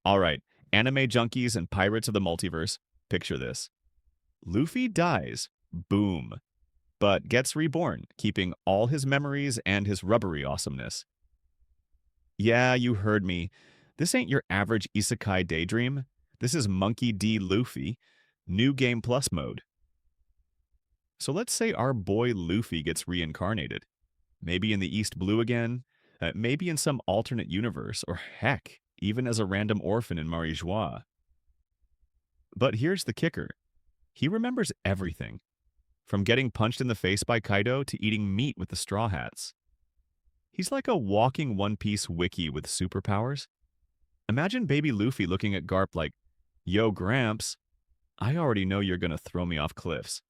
All right, anime junkies and pirates of the multiverse, picture this. Luffy dies. Boom. But gets reborn, keeping all his memories and his rubbery awesomeness. Yeah, you heard me. This ain't your average isekai daydream. This is Monkey D. Luffy, New Game Plus mode. So let's say our boy Luffy gets reincarnated. Maybe in the East Blue again, maybe in some alternate universe, or heck, even as a random orphan in Marijois. But here's the kicker. He remembers everything, from getting punched in the face by Kaido to eating meat with the Straw Hats. He's like a walking One Piece wiki with superpowers. Imagine baby Luffy looking at Garp like, "Yo, Gramps, I already know you're gonna throw me off cliffs."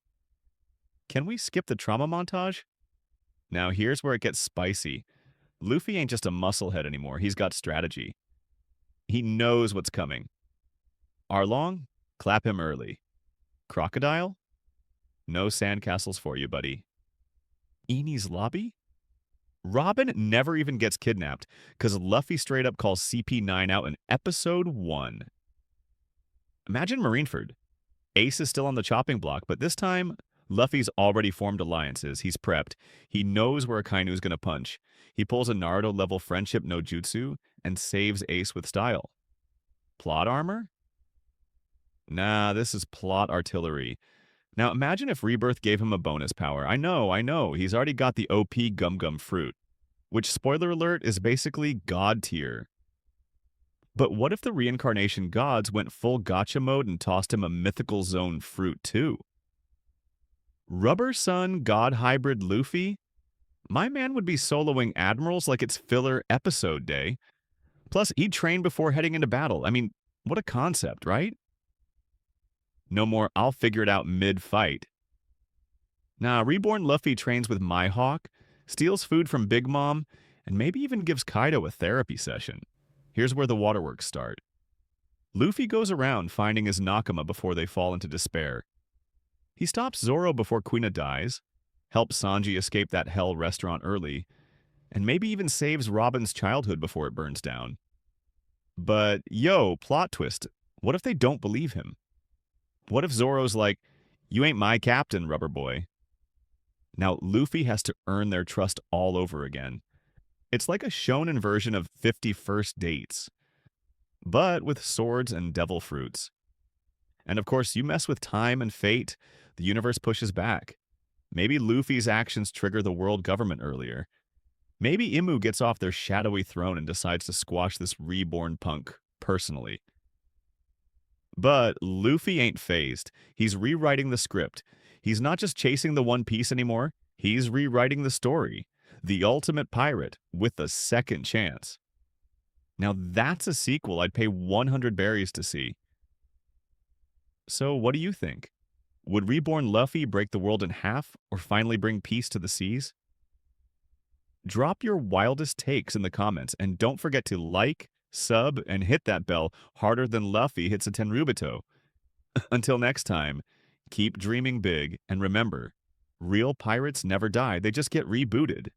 Can we skip the trauma montage? Now here's where it gets spicy. Luffy ain't just a musclehead anymore, he's got strategy. He knows what's coming. Arlong? Clap him early. Crocodile? No sandcastles for you, buddy. Enies Lobby? Robin never even gets kidnapped, because Luffy straight up calls CP9 out in episode 1. Imagine Marineford. Ace is still on the chopping block, but this time, Luffy's already formed alliances. He's prepped. He knows where Akainu's gonna punch. He pulls a Naruto-level friendship no jutsu and saves Ace with style. Plot armor? Nah, this is plot artillery. Now imagine if Rebirth gave him a bonus power. I know, he's already got the OP Gum Gum Fruit, which, spoiler alert, is basically God tier. But what if the reincarnation gods went full gacha mode and tossed him a mythical zone fruit too? Rubber Sun God Hybrid Luffy? My man would be soloing admirals like it's filler episode day. Plus, he'd train before heading into battle. I mean, what a concept, right? No more "I'll figure it out mid-fight." Nah, Reborn Luffy trains with My Hawk, steals food from Big Mom, and maybe even gives Kaido a therapy session. Here's where the waterworks start. Luffy goes around finding his Nakama before they fall into despair. He stops Zoro before Kuina dies, helps Sanji escape that hell restaurant early, and maybe even saves Robin's childhood before it burns down. But yo, plot twist, what if they don't believe him? What if Zoro's like, "You ain't my captain, rubber boy"? Now, Luffy has to earn their trust all over again. It's like a shonen version of 50 First Dates, but with swords and devil fruits. And of course, you mess with time and fate, the universe pushes back. Maybe Luffy's actions trigger the world government earlier. Maybe Imu gets off their shadowy throne and decides to squash this reborn punk personally. But Luffy ain't phased. He's rewriting the script. He's not just chasing the One Piece anymore. He's rewriting the story. The ultimate pirate with a second chance. Now that's a sequel I'd pay 100 berries to see. So what do you think? Would Reborn Luffy break the world in half or finally bring peace to the seas? Drop your wildest takes in the comments and don't forget to like, sub, and hit that bell harder than Luffy hits a Tenryubito. Until next time, keep dreaming big and remember, real pirates never die, they just get rebooted.